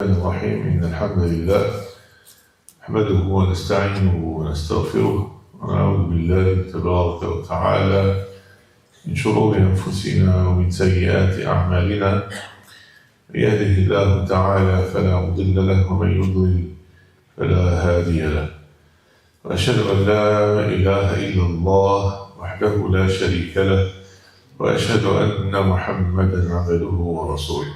الرحمن الرحيم إن الحمد لله نحمده ونستعينه ونستغفره ونعوذ بالله تبارك وتعالى من شرور أنفسنا ومن سيئات أعمالنا. من يهده الله تعالى فلا مضل له ومن يضلل فلا هادي له. وأشهد أن لا إله إلا الله وحده لا شريك له وأشهد أن محمدا عبده ورسوله.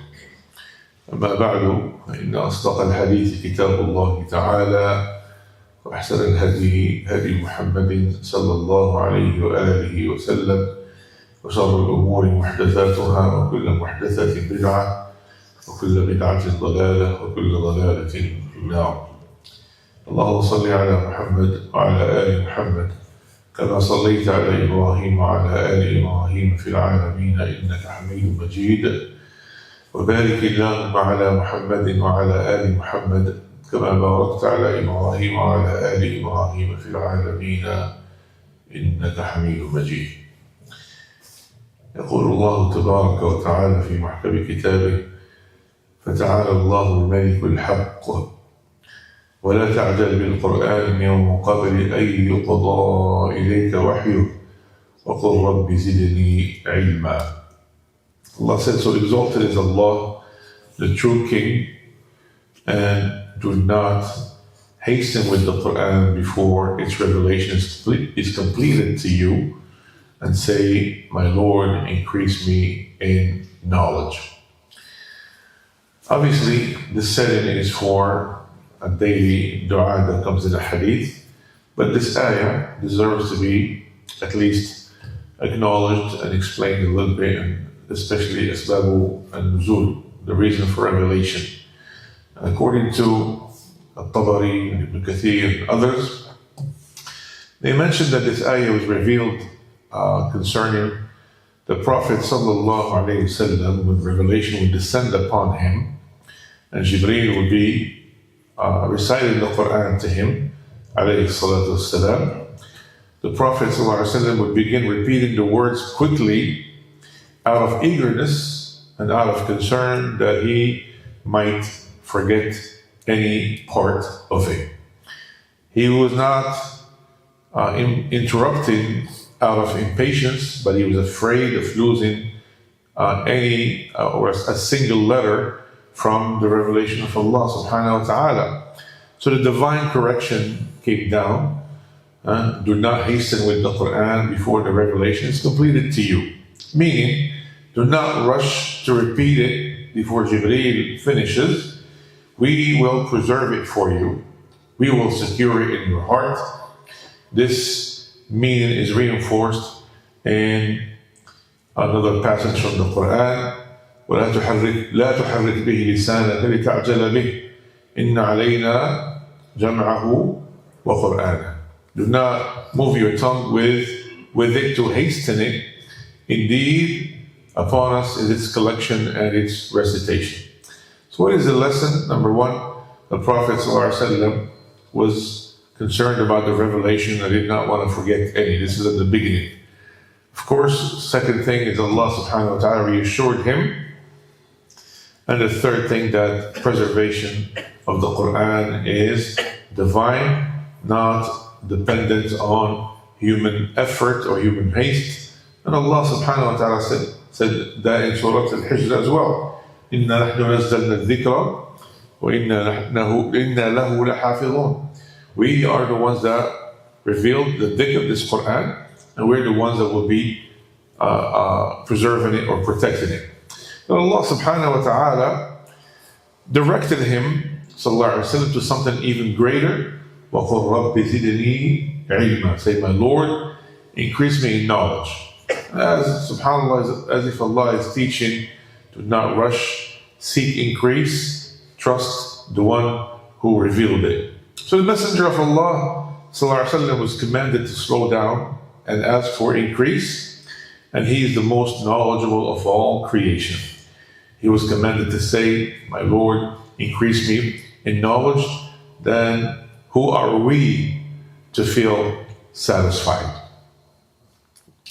أما بعد فإن أصدق الحديث كتاب الله تعالى وأحسن الهدي هدي محمد صلى الله عليه وآله وسلم وشر الأمور محدثاتها وكل محدثة بدعة وكل بدعة ضلالة وكل ضلالة في النار. اللهم صل على محمد وعلى آل محمد كما صليت على إبراهيم وعلى آل إبراهيم في العالمين إنك حميد مجيد. وبارك اللهم على محمد وعلى آل محمد كما باركت على إبراهيم وعلى آل إبراهيم في العالمين إنك حميد مجيد. يقول الله تبارك وتعالى في محكم كتابه: فتعالى الله الملك الحق ولا تعجل بالقرآن من قبل أن يقضى إليك وحيه وقل رب زدني علما. Allah said, so exalted is Allah, the true King, and do not hasten with the Quran before its revelation is completed to you, and say, my Lord, increase me in knowledge. Obviously, this setting is for a daily dua that comes in a hadith, but this ayah deserves to be at least acknowledged and explained a little bit, and especially asbabu al-nuzul, the reason for revelation. According to Al-Tabari and Ibn Kathir and others, they mentioned that this ayah was revealed concerning the Prophet sallallahu alaihi wasallam, when revelation would descend upon him, and Jibreel would be reciting the Quran to him, alayhi salatu wassalam. The Prophet sallallahu alaihi wasallam would begin repeating the words quickly, out of eagerness and out of concern that he might forget any part of it. He was not interrupting out of impatience, but he was afraid of losing any or a single letter from the revelation of Allah subhanahu wa ta'ala. So the divine correction came down. Do not hasten with the Quran before the revelation is completed to you. Meaning, do not rush to repeat it before Jibreel finishes. We will preserve it for you. We will secure it in your heart. This meaning is reinforced in another passage from the Quran. وَلَا تُحَرِّكْ بِهِ لِسَانَكَ لِتَعْجَلَ بِهِ إِنَّ عَلَيْنَا جَمْعَهُ وَقُرْآنَهُ. Do not move your tongue with it to hasten it. Indeed, upon us is its collection and its recitation. So what is the lesson? Number one, the Prophet ﷺ was concerned about the revelation and did not want to forget any. This is at the beginning. Of course, second thing is Allah subhanahu wa ta'ala reassured him. And the third thing, that preservation of the Quran is divine, not dependent on human effort or human haste. And Allah subhanahu wa ta'ala said that in Surah Al-Hijr as well. إِنَّا نَحْنُ نَزَّلْنَا الذِّكْرَ وَإِنَّا لَهُ لَحَافِظُونَ. We are the ones that revealed the dhikr of this Quran, and we're the ones that will be preserving it or protecting it. And Allah subhanahu wa ta'ala directed him sallallahu alaihi wasallam to something even greater. وَقُلْ رَبِّ زِدْنِي عِلْمًا. Say, my Lord, increase me in knowledge. As subhanAllah, as if Allah is teaching, do not rush, seek increase, trust the one who revealed it. So the Messenger of Allah sallallahu alaihi wasallam was commanded to slow down and ask for increase, and he is the most knowledgeable of all creation. He was commanded to say, my Lord, increase me in knowledge. Then who are we to feel satisfied?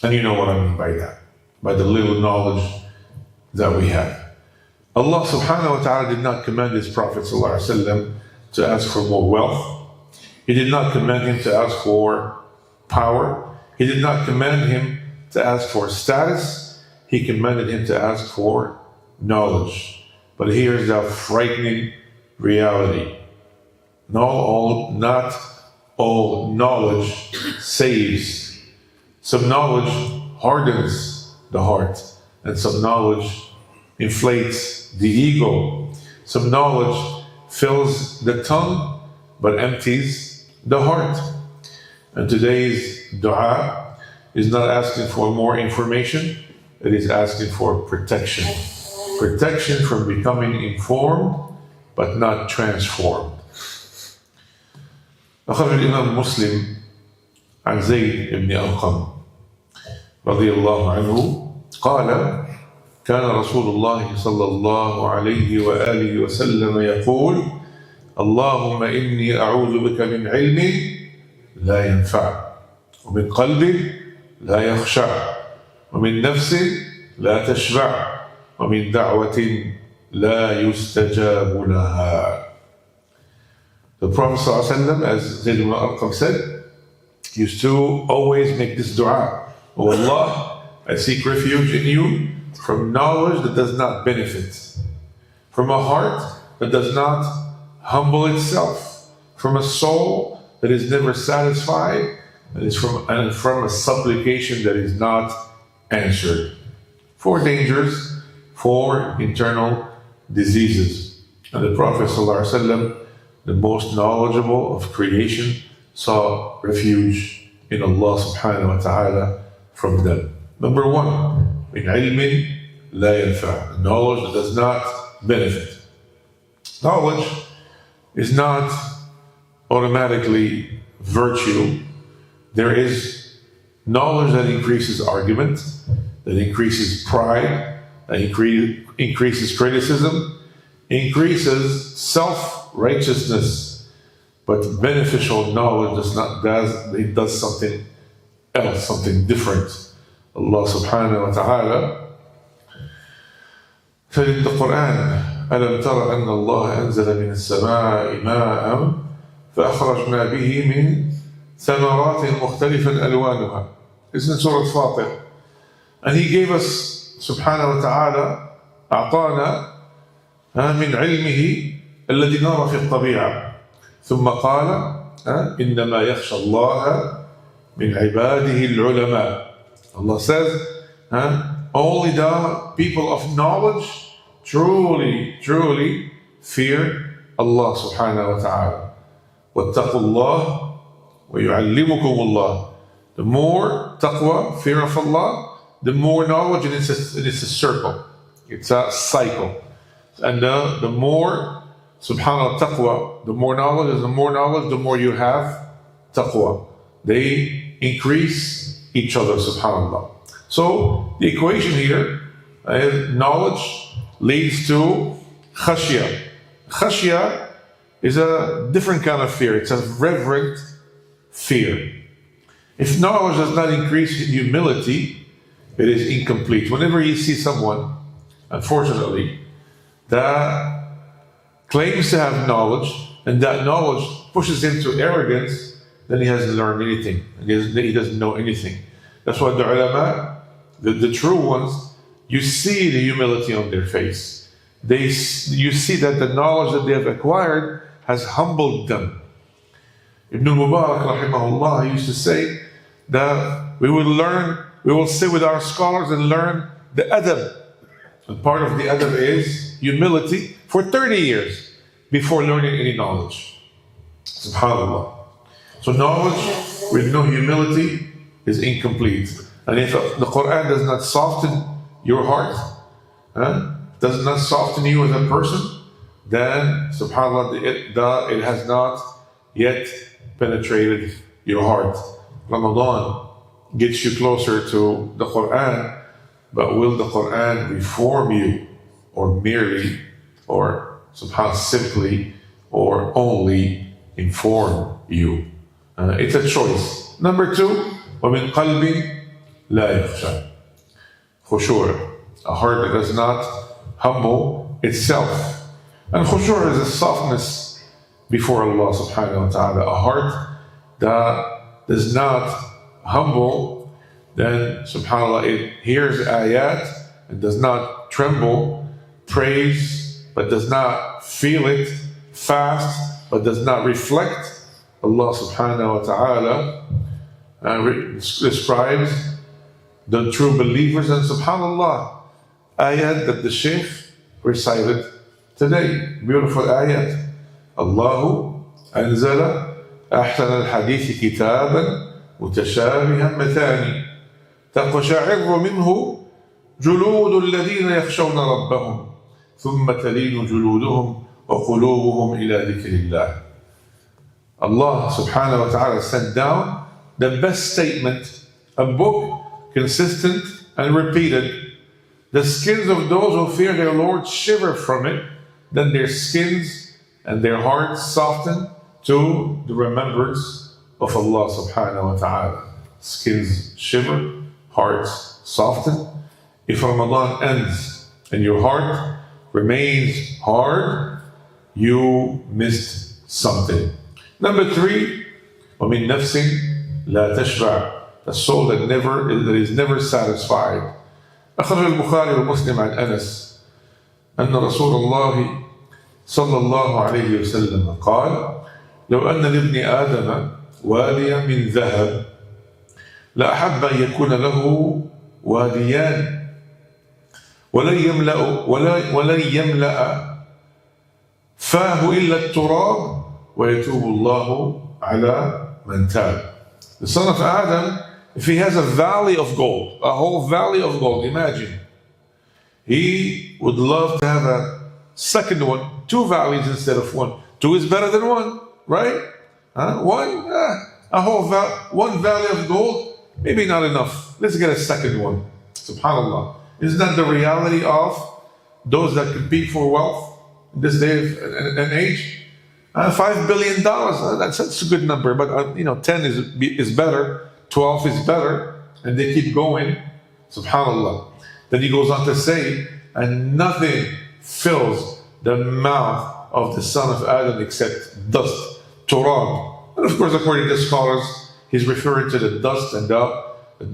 And you know what I mean by that, by the little knowledge that we have. Allah subhanahu wa ta'ala did not command His Prophet sallallahu alaihi wasallam to ask for more wealth. He did not command him to ask for power. He did not command him to ask for status. He commanded him to ask for knowledge. But here's the frightening reality. Not all knowledge saves. Some knowledge hardens the heart, and some knowledge inflates the ego. Some knowledge fills the tongue but empties the heart. And today's du'a is not asking for more information, it is asking for protection. Protection from becoming informed but not transformed. أخرج الإمام مسلم عن زيد بن أرقم رضي الله عنه قال: كان رسول الله صلى الله عليه وآله وسلم يقول: اللهم إني أعوذ بك من علم لا ينفع، ومن قلب لا يخشع، ومن نفس لا تشبع، ومن دعوة لا يستجاب لها. The Prophet ﷺ, as Zayd ibn Arqam said, used to always make this dua: Oh Allah, I seek refuge in you from knowledge that does not benefit, from a heart that does not humble itself, from a soul that is never satisfied, and from a supplication that is not answered. 4 dangers, 4 internal diseases. And the Prophet ﷺ, the most knowledgeable of creation, sought refuge in Allah subhanahu wa ta'ala from them. Number 1, min ilmin la yanfa', knowledge that does not benefit. Knowledge is not automatically virtue. There is knowledge that increases argument, that increases pride, that increases criticism, increases self-righteousness. But beneficial knowledge does something else, something different. Allah subhanahu wa ta'ala said in the Quran: أَلَمْ تَرَ أَنَّ اللَّهَ أَنزَلَ مِنَ السَّمَاءِ مَاءً فَأَخْرَجْنَا بِهِ مِنْ ثَمَرَاتٍ مُخْتَلِفًا أَلْوَانُهَا. It's in Surah Fatir. And He gave us subhanahu wa ta'ala أعطانا من علمه الذي نرى في الطبيعة ثم قال إنما يخشى الله من عباده العلماء. Allah says only the people of knowledge truly fear Allah subhanahu wa ta'ala. وَاتَّقُوا اللَّهَ وَيُعَلِّمُكُمُ اللَّهُ. The more taqwa, fear of Allah, the more knowledge, and it's a circle. It's a cycle. And the more, subhanAllah, taqwa, the more knowledge, the more you have taqwa. They increase each other, subhanAllah. So the equation here is knowledge leads to khashya. Khashya is a different kind of fear. It's a reverent fear. If knowledge does not increase humility, it is incomplete. Whenever you see someone, unfortunately, that claims to have knowledge, and that knowledge pushes him to arrogance, then he hasn't learned anything. He doesn't know anything. That's why the ulama, the true ones, you see the humility on their face. You see that the knowledge that they have acquired has humbled them. Ibn Mubarak rahimahullah used to say that we will sit with our scholars and learn the adab. And part of the adab is humility for 30 years before learning any knowledge. SubhanAllah. So knowledge with no humility is incomplete. And if the Quran does not soften your heart, does not soften you as a person, then subhanAllah, it has not yet penetrated your heart. Ramadan gets you closer to the Quran, but will the Quran reform you, or merely, or subhanAllah, simply, or only inform you? It's a choice. Number 2, وَمِنْ قَلْبٍ لَا يَخْشَى. Khushur, a heart that does not humble itself. And khushu' is a softness before Allah subhanahu wa ta'ala, a heart that does not humble, then subhanAllah, it hears ayat and does not tremble, praise but does not feel it, fast but does not reflect. Allah subhanahu wa ta'ala describes the true believers, and subhanAllah, ayat that the Shaykh recited today, beautiful ayat. Allahu anzala أحسن الحديث كتابا متشابها مثاني تقشعر منه جلود الذين يخشون ربهم ثم تلين جلودهم وقلوبهم إلى ذكر الله. Allah subhanahu wa ta'ala sent down the best statement, a book consistent and repeated. The skins of those who fear their Lord shiver from it, then their skins and their hearts soften to the remembrance of Allah subhanahu wa ta'ala. Skins shiver, hearts soften. If Ramadan ends and your heart remains hard, you missed something. Number 3, وَمِن نَفْسٍ لَا تَشْبَعْ, a soul that is never satisfied. أخرج البخاري ومسلم عن أنس أن رسول الله صلى الله عليه وسلم قال: لو أن لابن آدم واديا من ذهب لأحب أن يكون له واديان ولن يملأ فاه إلا التراب ويتوب الله على من تاب. The son of Adam, if he has a valley of gold, a whole valley of gold, imagine, he would love to have a second one, 2 valleys instead of 1. 2 is better than 1. Right? One valley of gold, maybe not enough. Let's get a second one. Subhanallah. Isn't that the reality of those that compete for wealth in this day and age? $5 billion, that's a good number, but 10 is better, 12 is better, and they keep going. Subhanallah. Then he goes on to say, and nothing fills the mouth of the son of Adam except dust. Turab. And of course, according to scholars, he's referring to the dust and the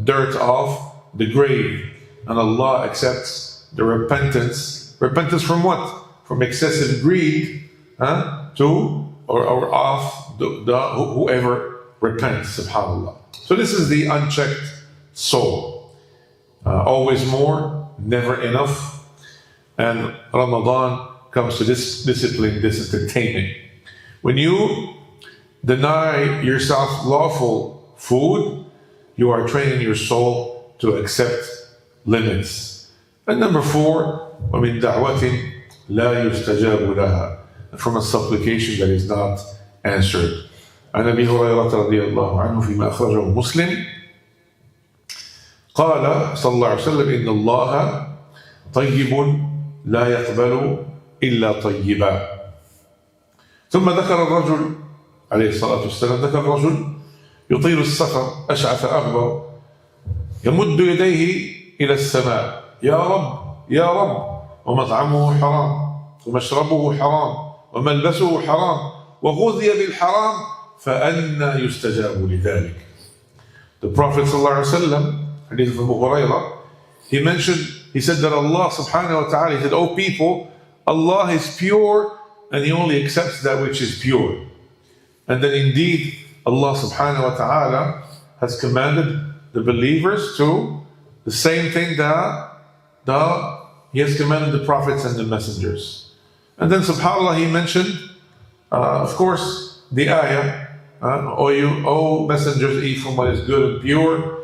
dirt of the grave. And Allah accepts the repentance. Repentance from what? From excessive greed to or of whoever repents, subhanAllah. So this is the unchecked soul. Always more, never enough. And Ramadan comes to this discipline, this entertainment. When you deny yourself lawful food, you are training your soul to accept limits. And number 4, وَمِن دَعْوَةٍ لَا يُسْتَجَابُ لَهَا, from a supplication that is not answered. عن أبي هريرة رضي الله عنه فيما أخرجه مسلم قال صلى الله عليه وسلم: إن الله طيب لا يقبل إلا طيبا. ثم ذكر الرجل عليه الصلاة والسلام، ذكر الرجل يطيل السفر أشعث أغبر يمد يديه إلى السماء: يا رب يا رب، ومطعمه حرام ومشربه حرام وملبسه حرام وغذي بالحرام فأنى يستجاب لذلك. The Prophet ﷺ, hadith of Abu Hurairah, he said that Allah subhanahu wa ta'ala, he said, "O people, Allah is pure and He only accepts that which is pure." And then indeed, Allah subhanahu wa ta'ala has commanded the believers to the same thing that He has commanded the prophets and the messengers. And then subhanAllah, He mentioned, of course, the ayah, O messengers, eat from what is good and pure,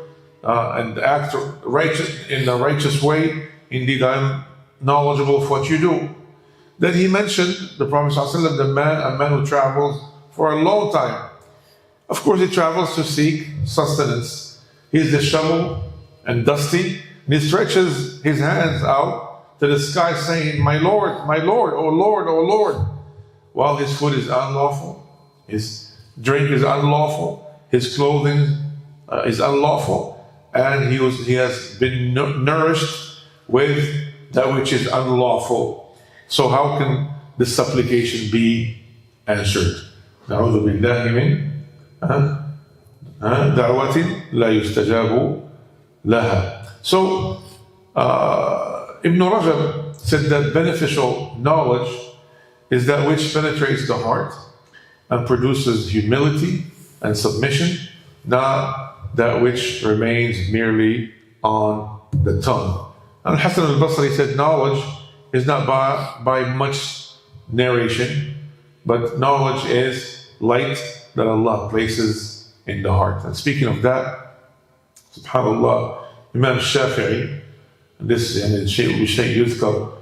and act righteous in the righteous way. Indeed, I am knowledgeable of what you do. Then He mentioned the Prophet ﷺ, a man who travels for a long time. Of course, he travels to seek sustenance. He's disheveled and dusty, and he stretches his hands out to the sky saying, my Lord, O Lord, O Lord, while his food is unlawful, his drink is unlawful, his clothing is unlawful, and he has been nourished with that which is unlawful. So how can this supplication be answered? نعوذ بالله من دعوة لا يستجاب لها. So Ibn Rajab said that beneficial knowledge is that which penetrates the heart and produces humility and submission, not that which remains merely on the tongue. And Hassan al-Basri said knowledge is not by much narration, but knowledge is light that Allah places in the heart. And speaking of that, subhanAllah, Imam Shafi'i, this Shaykh Yuzkar,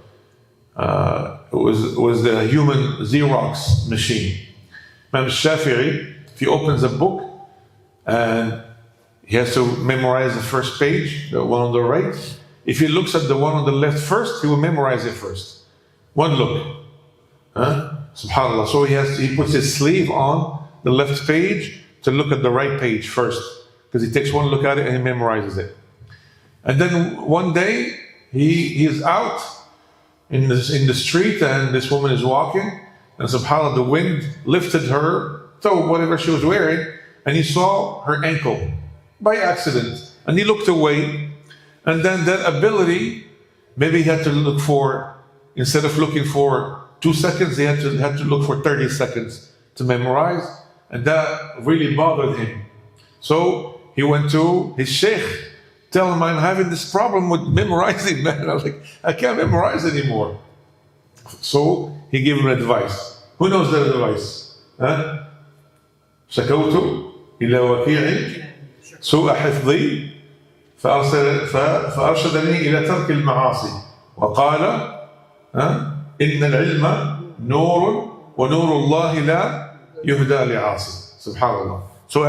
was the human Xerox machine. Imam Shafi'i, if he opens a book and he has to memorize the first page, the one on the right, if he looks at the one on the left first, he will memorize it first. One look. SubhanAllah. So he puts his sleeve on the left page to look at the right page first, because he takes one look at it and he memorizes it. And then one day he is out in the street and this woman is walking, and subhanAllah, the wind lifted her toe, whatever she was wearing, and he saw her ankle by accident, and he looked away. And then that ability, maybe he had to look for, instead of looking for 2 seconds, he had to look for 30 seconds to memorize, and that really bothered him. So he went to his sheikh, tell him, I'm having this problem with memorizing, man. I was like, I can't memorize anymore. So he gave him advice. Who knows that advice? شكوت إلى وكيع سوء حفظي فأرشدني إلى ترك المعاصي وقال إن العلم نور ونور الله لا يهدى لعاصي. Subhanallah. So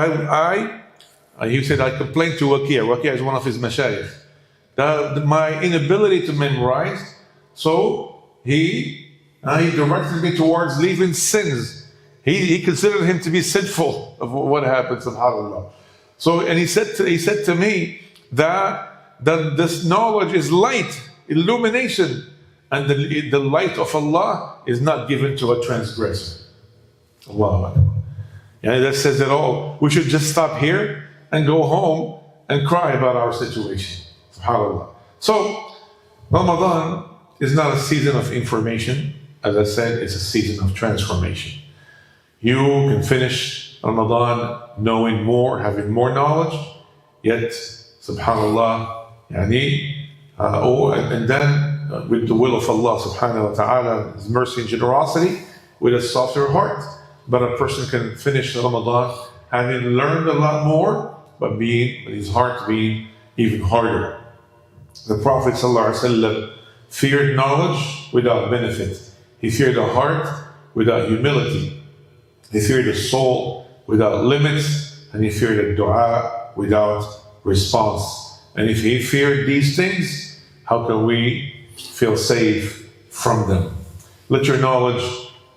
he said, I complained to Waqi'. Waqi' is one of his mashayikh. My inability to memorize, so he directed me towards leaving sins. He considered him to be sinful of what happened, subhanAllah. So, and he said to me that this knowledge is light, illumination, and the light of Allah is not given to a transgressor. Allahu Akbar. Yeah, that says it all. We should just stop here and go home and cry about our situation. SubhanAllah. So, Ramadan is not a season of information. As I said, it's a season of transformation. You can finish Ramadan knowing more, having more knowledge, yet, subhanAllah, and then with the will of Allah subhanahu wa ta'ala, His mercy and generosity, with a softer heart. But a person can finish Ramadan having learned a lot more, but his heart being even harder. The Prophet ﷺ feared knowledge without benefit. He feared a heart without humility. He feared a soul without limits, and he feared a du'a without response. And if he feared these things, how can we feel safe from them? Let your knowledge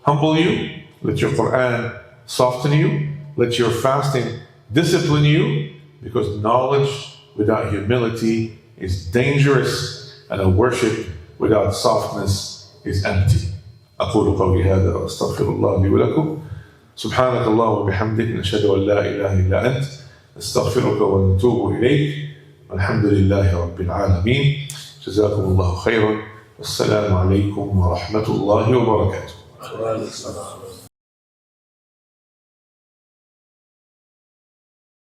humble you. Let your Quran soften you. Let your fasting discipline you, because knowledge without humility is dangerous, and a worship without softness is empty. أقول قولي هذا وأستغفر الله لي ولكم. سبحانك اللهم وبحمدك نشهد أن لا إله إلا أنت نستغفرك ونتوب إليك والحمد لله رب العالمين. جزاكم الله خيرا والسلام عليكم ورحمة الله وبركاته.